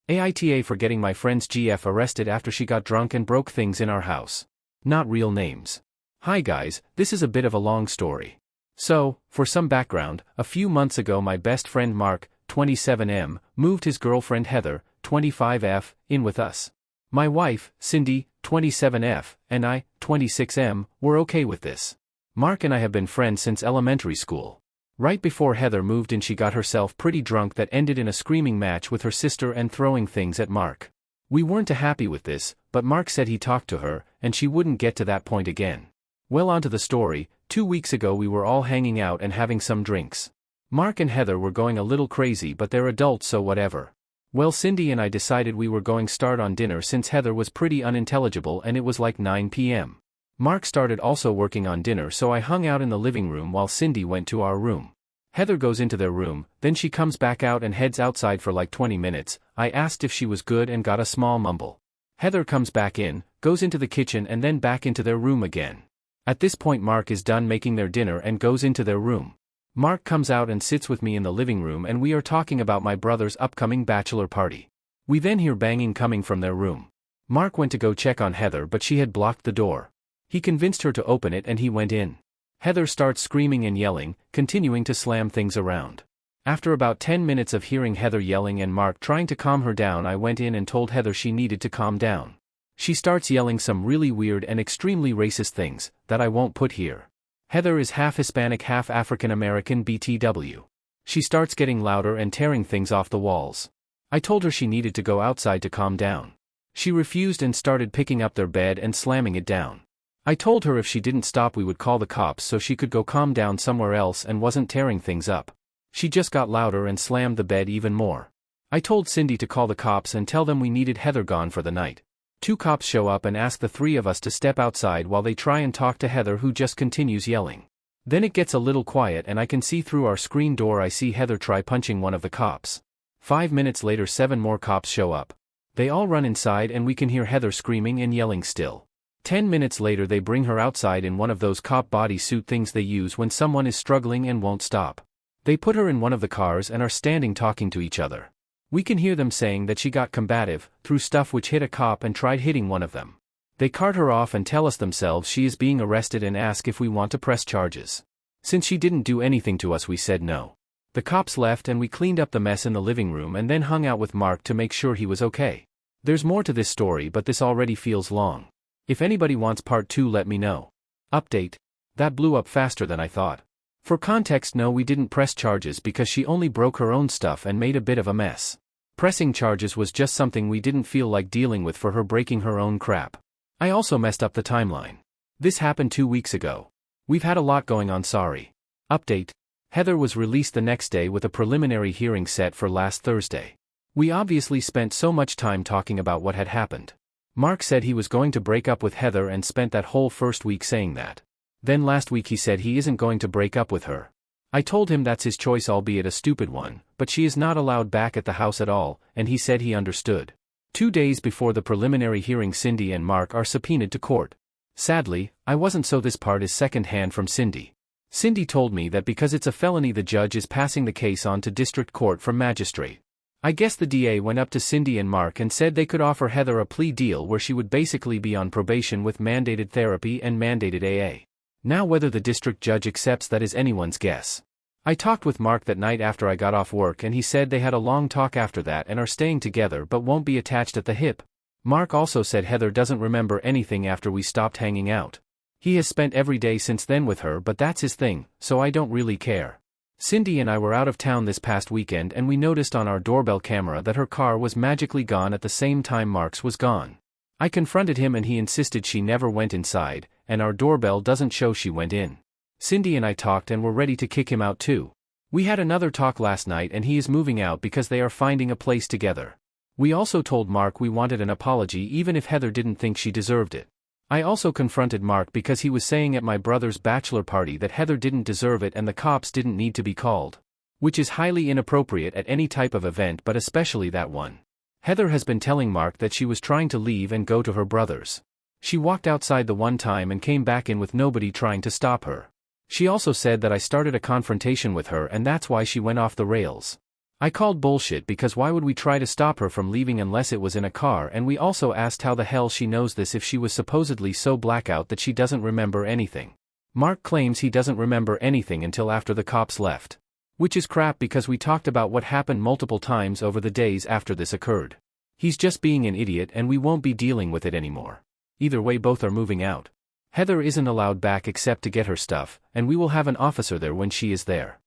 AITA for getting my friend's GF arrested after she got drunk and broke things in our house. Not real names. Hi guys, this is a bit of a long story. So, for some background, a few months ago my best friend Mark, 27M, moved his girlfriend Heather, 25F, in with us. My wife, Cindy, 27F, and I, 26M, were okay with this. Mark and I have been friends since elementary school. Right before Heather moved in she got herself pretty drunk that ended in a screaming match with her sister and throwing things at Mark. We weren't happy with this, but Mark said he talked to her, and she wouldn't get to that point again. Well, on to the story. 2 weeks ago we were all hanging out and having some drinks. Mark and Heather were going a little crazy but they're adults so whatever. Well, Cindy and I decided we were going start on dinner since Heather was pretty unintelligible and it was like 9 p.m. Mark started also working on dinner so I hung out in the living room while Cindy went to our room. Heather goes into their room, then she comes back out and heads outside for like 20 minutes. I asked if she was good and got a small mumble. Heather comes back in, goes into the kitchen and then back into their room again. At this point Mark is done making their dinner and goes into their room. Mark comes out and sits with me in the living room and we are talking about my brother's upcoming bachelor party. We then hear banging coming from their room. Mark went to go check on Heather but she had blocked the door. He convinced her to open it and he went in. Heather starts screaming and yelling, continuing to slam things around. After about 10 minutes of hearing Heather yelling and Mark trying to calm her down, I went in and told Heather she needed to calm down. She starts yelling some really weird and extremely racist things, that I won't put here. Heather is half Hispanic half African American BTW. She starts getting louder and tearing things off the walls. I told her she needed to go outside to calm down. She refused and started picking up their bed and slamming it down. I told her if she didn't stop we would call the cops so she could go calm down somewhere else and wasn't tearing things up. She just got louder and slammed the bed even more. I told Cindy to call the cops and tell them we needed Heather gone for the night. 2 cops show up and ask the 3 of us to step outside while they try and talk to Heather who just continues yelling. Then it gets a little quiet and I can see through our screen door I see Heather try punching one of the cops. 5 minutes later 7 more cops show up. They all run inside and we can hear Heather screaming and yelling still. 10 minutes later they bring her outside in one of those cop bodysuit things they use when someone is struggling and won't stop. They put her in one of the cars and are standing talking to each other. We can hear them saying that she got combative, threw stuff which hit a cop and tried hitting one of them. They cart her off and tell us themselves she is being arrested and ask if we want to press charges. Since she didn't do anything to us we said no. The cops left and we cleaned up the mess in the living room and then hung out with Mark to make sure he was okay. There's more to this story but this already feels long. If anybody wants part 2 let me know. Update. That blew up faster than I thought. For context, no, we didn't press charges because she only broke her own stuff and made a bit of a mess. Pressing charges was just something we didn't feel like dealing with for her breaking her own crap. I also messed up the timeline. This happened 2 weeks ago. We've had a lot going on, sorry. Update. Heather was released the next day with a preliminary hearing set for last Thursday. We obviously spent so much time talking about what had happened. Mark said he was going to break up with Heather and spent that whole first week saying that. Then last week he said he isn't going to break up with her. I told him that's his choice, albeit a stupid one, but she is not allowed back at the house at all, and he said he understood. 2 days before the preliminary hearing Cindy and Mark are subpoenaed to court. Sadly, I wasn't, so this part is second-hand from Cindy. Cindy told me that because it's a felony the judge is passing the case on to district court from magistrate. I guess the DA went up to Cindy and Mark and said they could offer Heather a plea deal where she would basically be on probation with mandated therapy and mandated AA. Now whether the district judge accepts that is anyone's guess. I talked with Mark that night after I got off work and he said they had a long talk after that and are staying together but won't be attached at the hip. Mark also said Heather doesn't remember anything after we stopped hanging out. He has spent every day since then with her but that's his thing, so I don't really care. Cindy and I were out of town this past weekend and we noticed on our doorbell camera that her car was magically gone at the same time Mark's was gone. I confronted him and he insisted she never went inside, and our doorbell doesn't show she went in. Cindy and I talked and were ready to kick him out too. We had another talk last night and he is moving out because they are finding a place together. We also told Mark we wanted an apology even if Heather didn't think she deserved it. I also confronted Mark because he was saying at my brother's bachelor party that Heather didn't deserve it and the cops didn't need to be called. Which is highly inappropriate at any type of event but especially that one. Heather has been telling Mark that she was trying to leave and go to her brother's. She walked outside the one time and came back in with nobody trying to stop her. She also said that I started a confrontation with her and that's why she went off the rails. I called bullshit because why would we try to stop her from leaving unless it was in a car, and we also asked how the hell she knows this if she was supposedly so blackout that she doesn't remember anything. Mark claims he doesn't remember anything until after the cops left. Which is crap because we talked about what happened multiple times over the days after this occurred. He's just being an idiot and we won't be dealing with it anymore. Either way, both are moving out. Heather isn't allowed back except to get her stuff, and we will have an officer there when she is there.